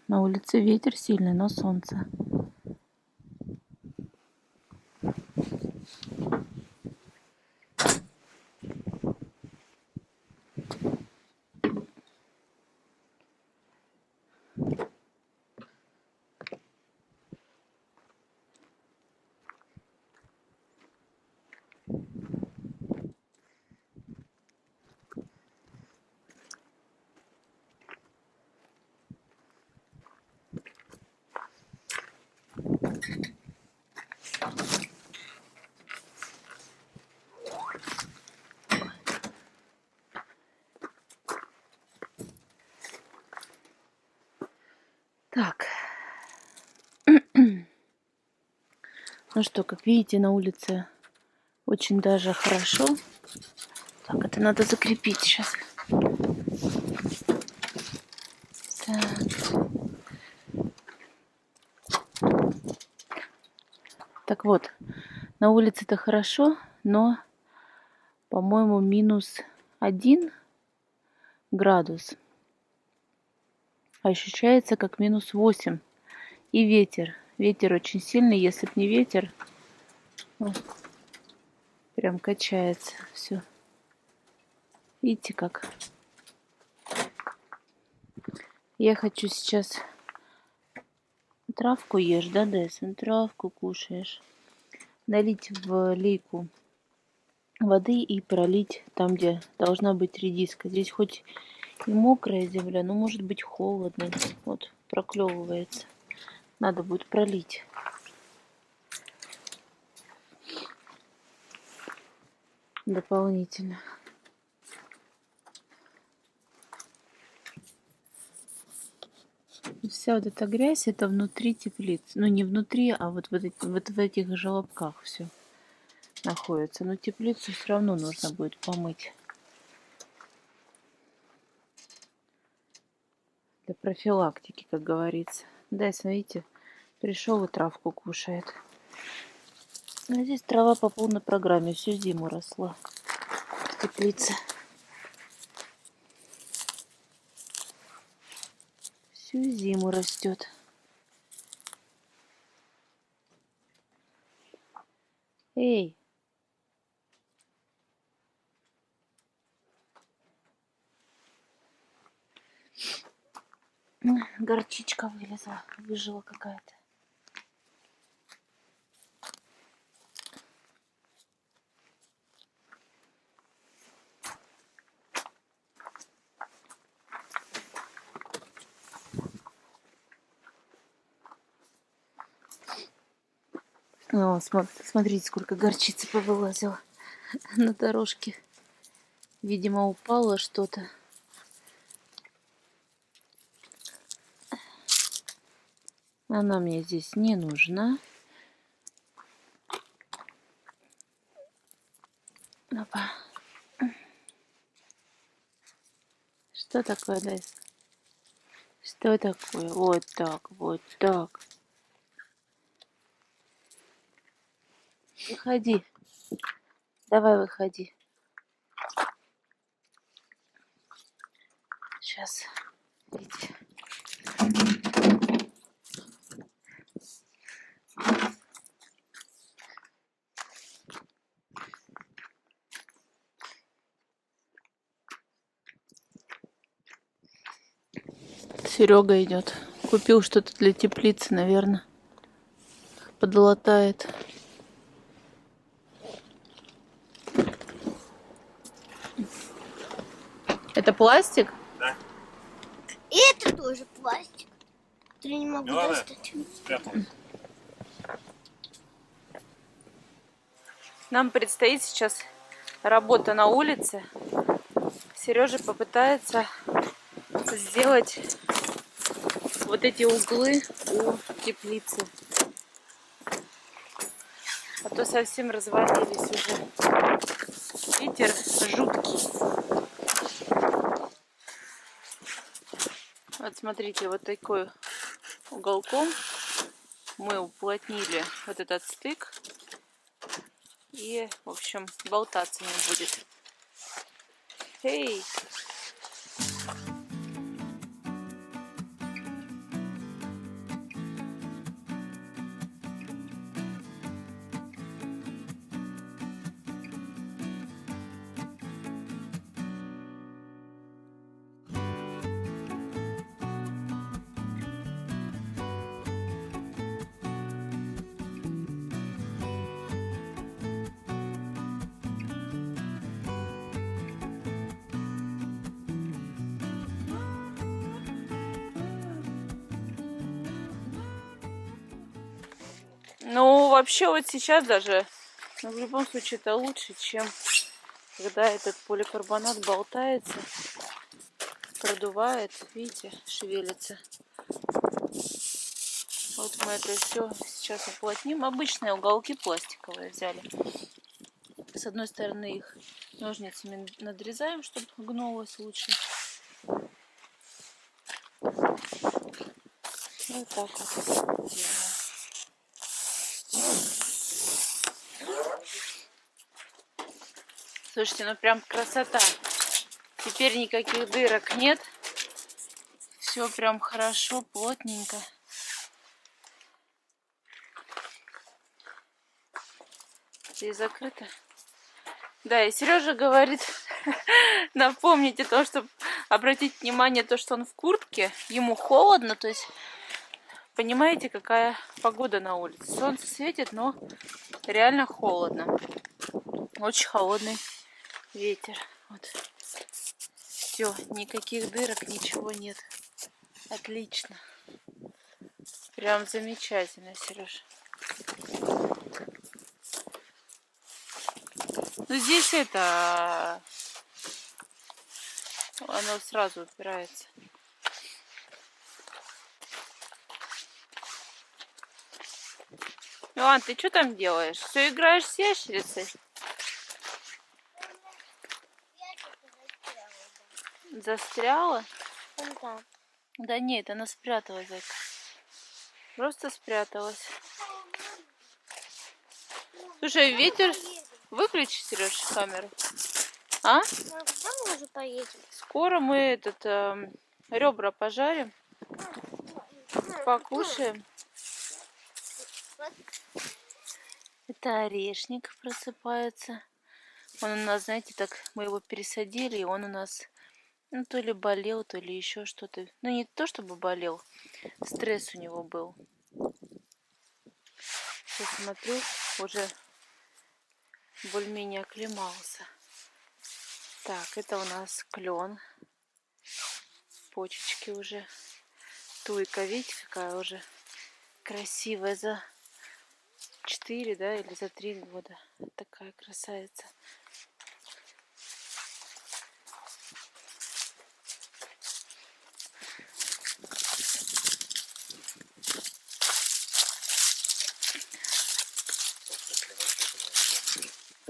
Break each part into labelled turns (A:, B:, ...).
A: На улице ветер сильный, но солнце. Так. Ну что, как видите, на улице очень даже хорошо. Так, это надо закрепить сейчас. Так. Так вот, на улице-то хорошо, но, по-моему, -1 градус. Ощущается как -8. И ветер. Ветер очень сильный. Если б не ветер, прям качается все. Видите как? Я хочу сейчас... Травку ешь, да, Дэсон? Травку кушаешь. Налить в лейку воды и пролить там, где должна быть редиска. Здесь хоть и мокрая земля, но может быть холодно. Вот, проклевывается. Надо будет пролить. Дополнительно. Вся вот эта грязь, это внутри теплиц. Ну, не внутри, а вот в этих желобках все находится. Но теплицу все равно нужно будет помыть. Для профилактики, как говорится. Да, смотрите, пришел и травку кушает. А здесь трава по полной программе. Всю зиму росла в теплице. Всю зиму растет. Эй! Горчичка вылезла, выжила какая-то. О, смотрите, сколько горчицы повылазило на дорожке. Видимо, упало что-то. Она мне здесь не нужна. Опа. Что такое, Дайс? Что такое? Вот так, вот так. Выходи. Давай, выходи. Сейчас. Видите. Серега идет. Купил что-то для теплицы, наверное. Подлатает. Это пластик?
B: Да.
C: И это тоже пластик. Я не могу достать.
A: Нам предстоит сейчас работа на улице. Сережа попытается сделать вот эти углы у теплицы. А то совсем развалились уже. Ветер жуткий. Вот смотрите, вот такой уголком мы уплотнили вот этот стык. И, в общем, болтаться не будет. Эй! Ну, вообще вот сейчас даже, ну, в любом случае это лучше, чем когда этот поликарбонат болтается, продувает, видите, шевелится. Вот мы это все сейчас уплотним. Обычные уголки пластиковые взяли. С одной стороны их ножницами надрезаем, чтобы гнулось лучше. Вот так вот делаем. Слушайте, ну прям красота. Теперь никаких дырок нет. Все прям хорошо, плотненько. Здесь закрыто. Да, и Сережа говорит, напомнить о том, чтобы обратить внимание, то, что он в куртке, ему холодно, то есть, понимаете, какая погода на улице. Солнце светит, но реально холодно. Очень холодный ветер. Вот. Все, никаких дырок, ничего нет. Отлично. Прям замечательно, Сереж. Ну здесь это... Оно сразу упирается. Иван, ты что там делаешь? Все играешь с ящерицей? Застряла?
C: Да.
A: Да нет, она спряталась, зайка. Просто спряталась. Слушай, ветер... Выключи, Сереж, камеру. А?
C: Когда мы уже поедем?
A: Скоро мы этот ребра пожарим, покушаем. Это орешник просыпается. Он у нас, знаете, так мы его пересадили, и он у нас, ну, то ли болел, то ли еще что-то. Ну, не то чтобы болел, стресс у него был. Сейчас смотрю, уже более-менее оклемался. Так, это у нас клен. Почечки уже. Туйка, видите, какая уже красивая за 4, да, или за 3 года. Такая красавица.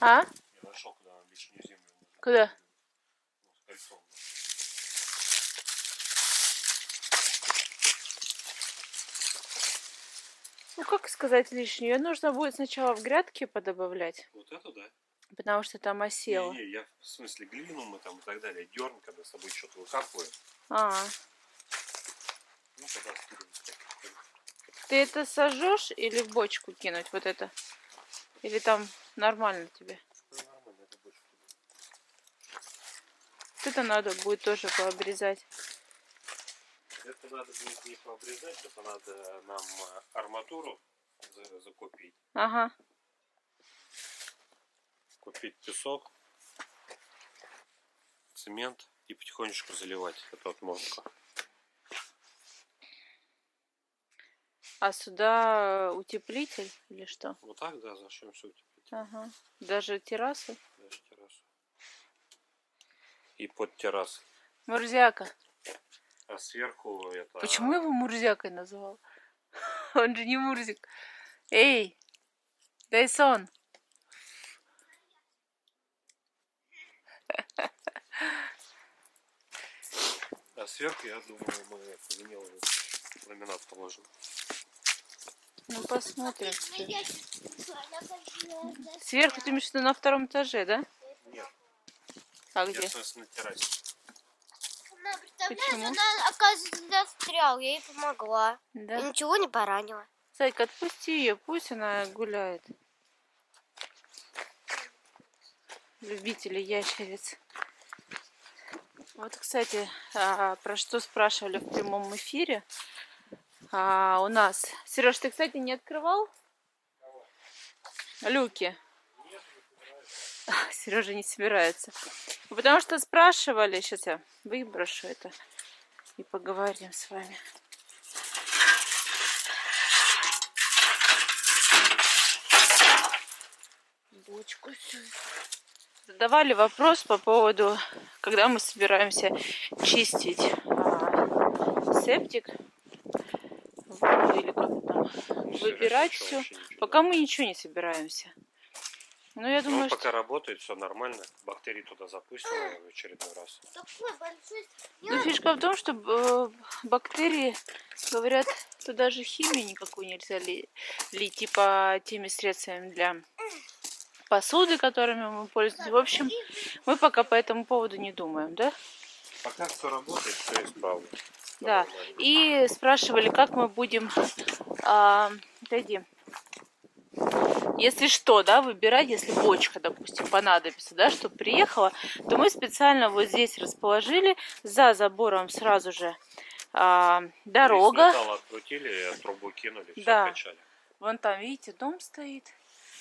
A: А?
B: Я нашел, когда лишнюю землю.
A: Куда?
B: Ну, с кольцом.
A: Ну, как сказать лишнюю? Ее нужно будет сначала в грядки подобавлять,
B: Вот это да.
A: потому что там осело.
B: Не, я в смысле глину мы там и так далее. Дерн, когда с собой что-то выкапываем.
A: А,
B: Ну, тогда скидываем.
A: ты это сожжешь или в бочку кинуть, вот это? Или там нормально тебе?
B: Ну, нормально, это больше.
A: Вот это надо будет тоже пообрезать.
B: Это надо будет не пообрезать, это надо нам арматуру закупить.
A: Ага.
B: Купить песок, цемент и потихонечку заливать эту отмостку.
A: А сюда утеплитель или что?
B: Вот так, да, зашьем все утеплить.
A: Ага. Даже террасу?
B: Даже террасу. И под террасой.
A: Мурзяка.
B: А сверху это...
A: Почему его Мурзякой назвал? Он же не Мурзик. Эй, Дайсон.
B: А сверху, я думаю, мы виниловый ламинат положим.
A: Ну, посмотрим. Сверху ты имеешь в виду на втором этаже, да?
B: Нет,
A: А
B: я,
A: где?
B: в смысле, на террасе.
C: Она, представляешь,
A: Почему?
C: она, оказывается, застряла. Я ей помогла.
A: Да.
C: И ничего не поранила.
A: Зайка, отпусти ее, пусть она гуляет. Любители ящериц. Вот, кстати, про что спрашивали в прямом эфире. У нас. Сереж, ты, кстати, не открывал люки? Сережа не собирается. Потому что спрашивали, сейчас я выброшу это и поговорим с вами. бочку. Задавали вопрос по поводу, когда мы собираемся чистить септик. Или как там, выбирать все. Пока мы ничего не собираемся. Но я думаю,
B: пока
A: что...
B: работает, все нормально. Бактерии туда запустим в очередной раз.
C: Такой большой.
A: Ну, фишка в том, что бактерии, говорят, туда же химию никакую нельзя лить, типа теми средствами для посуды, которыми мы пользуемся. В общем, мы пока по этому поводу не думаем, да?
B: Пока все работает, все исправно.
A: Да. И спрашивали, как мы будем, отойди, если что, да, выбирать, если бочка, допустим, понадобится, да, чтобы приехала, то мы специально вот здесь расположили, за забором сразу же дорога.
B: Металл открутили, трубу кинули, все
A: Да.
B: качали.
A: Вон там, видите, дом стоит.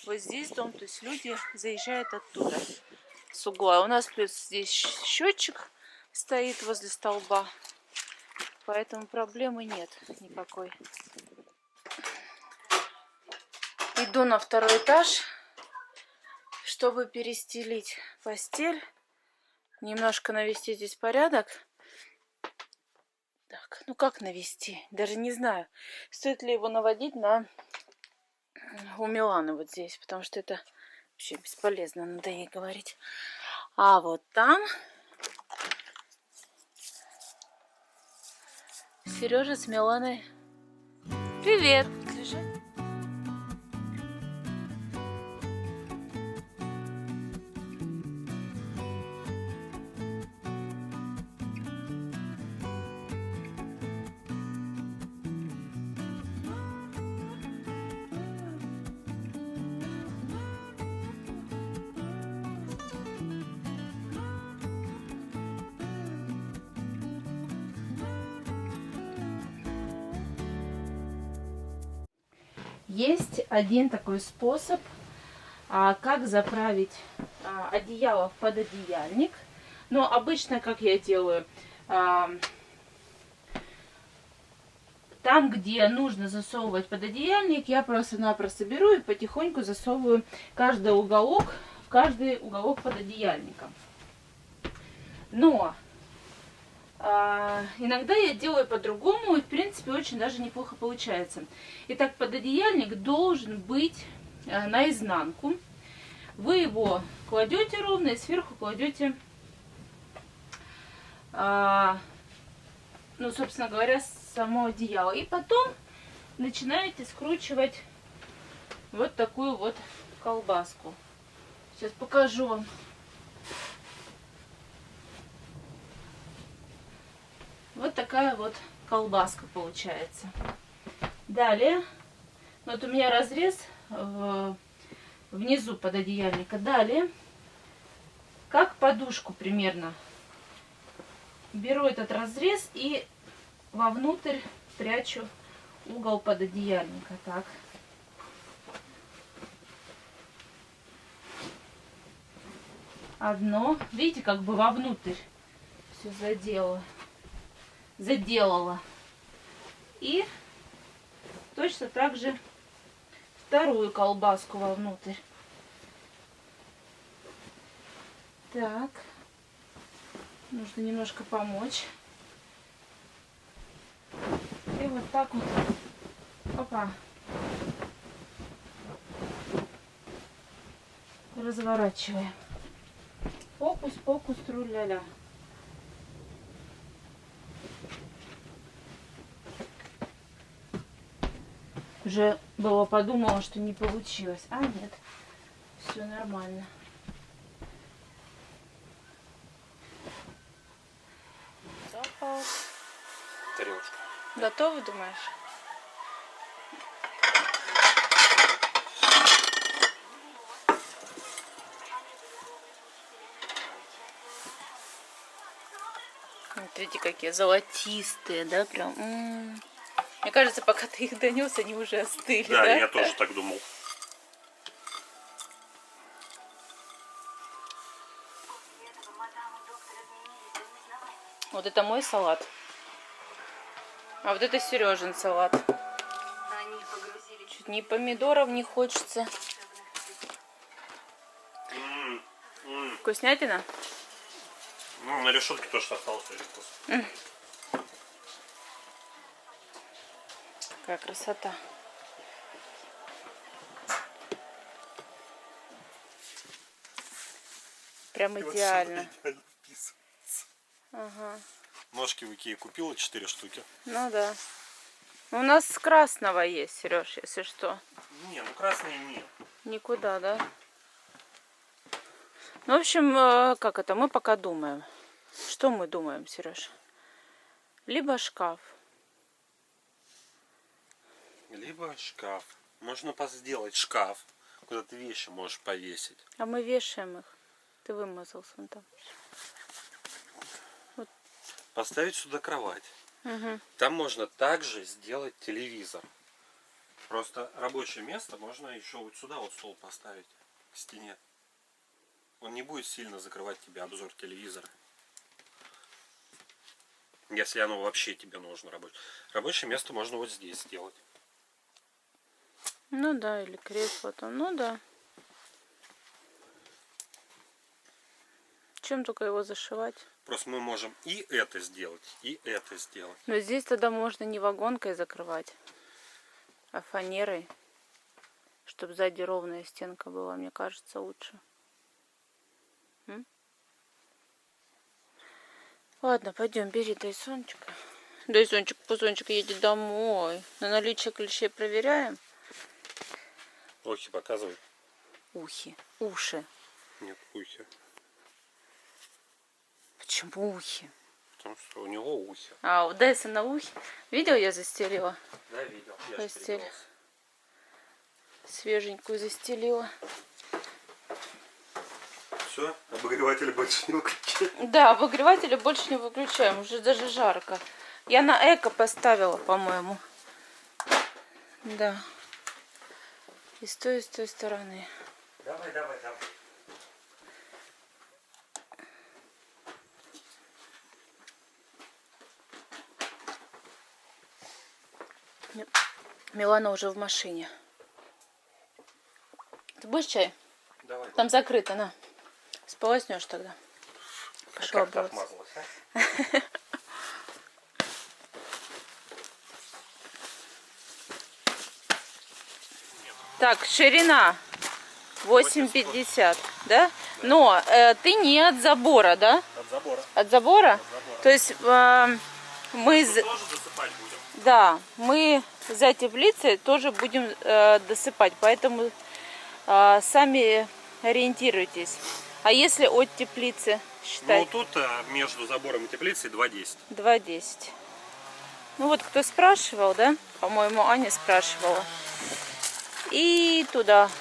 A: Вот здесь дом, то есть люди заезжают оттуда, с угла. У нас плюс здесь счетчик стоит возле столба, поэтому проблемы нет никакой. Иду на второй этаж, чтобы перестелить постель, немножко навести здесь порядок. Так, ну как навести? Даже не знаю, стоит ли его наводить у Миланы вот здесь, потому что это вообще бесполезно, надо ей говорить. А вот там Сережа с Миланой. Привет! Лежи. Есть один такой способ, как заправить одеяло в пододеяльник. Но обычно, как я делаю, там, где нужно засовывать пододеяльник, я просто-напросто беру и потихоньку засовываю в каждый уголок пододеяльника. Но иногда я делаю по-другому, и в принципе очень даже неплохо получается. Итак, пододеяльник должен быть наизнанку. Вы его кладете ровно и сверху кладете, ну, собственно говоря, само одеяло. И потом начинаете скручивать вот такую вот колбаску. Сейчас покажу вам. Вот такая вот колбаска получается. Далее, вот у меня разрез внизу пододеяльника. Далее, как подушку примерно, беру этот разрез и вовнутрь прячу угол пододеяльника. Так. Одно. Видите, как бы вовнутрь все заделала. И точно так же вторую колбаску вовнутрь. Так. Нужно немножко помочь. И вот так вот. Опа. Разворачиваем. Фокус, фокус, тру-ля-ля. Уже было подумала, что не получилось. А нет, все нормально.
B: Тарелочка.
A: Готовы, думаешь? Смотрите, какие золотистые, да, прям. Мне кажется, пока ты их донес, они уже остыли, да?
B: Да, я тоже так думал.
A: Вот это мой салат. А вот это Сережин салат. Чуть ни помидоров не хочется. Вкуснятина?
B: Ну, на решетке тоже осталось вкус.
A: Какая красота. Прям идеально. Ага.
B: Ножки в Икее купила 4 штуки.
A: Ну да. У нас с красного есть, Сереж, если что.
B: Не, ну красные нет.
A: Никуда, да? Ну, в общем, как это, мы пока думаем. Что мы думаем, Сереж? Либо шкаф.
B: Либо шкаф. Можно сделать шкаф, куда ты вещи можешь повесить.
A: А мы вешаем их. Ты вымазался вон там.
B: Поставить сюда кровать.
A: Угу.
B: Там можно также сделать телевизор. Просто рабочее место можно еще вот сюда вот стол поставить к стене. Он не будет сильно закрывать тебе обзор телевизора. Если оно вообще тебе нужно рабочее. Рабочее место можно вот здесь сделать.
A: Ну да, или кресло там. Ну да. Чем только его зашивать?
B: Просто мы можем и это сделать, и это сделать.
A: Но здесь тогда можно не вагонкой закрывать, а фанерой. Чтобы сзади ровная стенка была, мне кажется, лучше. Ладно, пойдем, бери Дайсончика. Дайсончик, пузончик едет домой. На наличие ключей проверяем.
B: Ухи показывай.
A: Ухи, уши.
B: Нет, ухи.
A: Почему ухи?
B: Потому что у него ухи.
A: А, у Дайсона ухи. Видел, я застелила?
B: Да, видел. Я
A: Постель. Свеженькую застелила.
B: Все, обогреватель больше не выключаем.
A: Да, обогреватели больше не выключаем. Уже даже жарко. Я на эко поставила, по-моему. Да. И с той стороны.
B: Давай, давай, давай.
A: Милана уже в машине. Ты будешь чай?
B: Давай.
A: Там закрыто, на. Сполоснешь тогда. Пошла
B: Как
A: браться.
B: отмазалась, а?
A: Так, ширина 8,50, да? Но ты не от забора, да?
B: От забора.
A: От забора?
B: От забора.
A: То есть мы...
B: Тут тоже досыпать будем.
A: Да, мы за теплицей тоже будем досыпать, поэтому сами ориентируйтесь. А если от теплицы считать?
B: Ну тут между забором и теплицей 2,10.
A: 2,10. Ну вот кто спрашивал, да? По-моему, Аня спрашивала. И туда.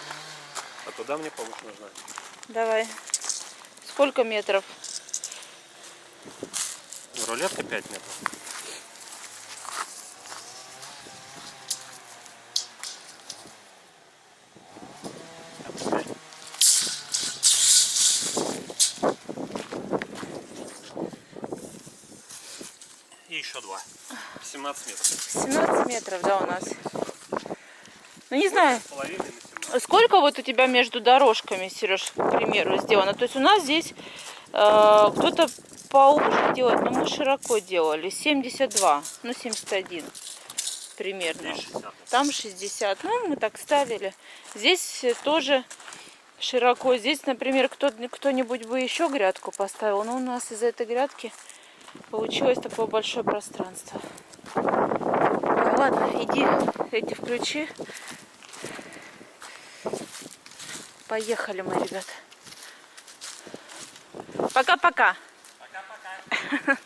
B: А туда мне помощь нужна.
A: Давай. Сколько метров?
B: Рулетка 5 метров. И еще 2. 17 метров.
A: 17 метров, да, у нас. Ну, не знаю,
B: 8,5 на 17.
A: сколько вот у тебя между дорожками, Сереж, к примеру, сделано. То есть у нас здесь кто-то поуже делает, но мы широко делали. 72, ну 71 примерно.
B: Здесь 60.
A: Там 60. Ну, мы так ставили. Здесь тоже широко. Здесь, например, кто-нибудь бы еще грядку поставил. Но у нас из-за этой грядки получилось такое большое пространство. Ладно, иди эти включи. Поехали мы, ребят. Пока-пока.
B: Пока-пока.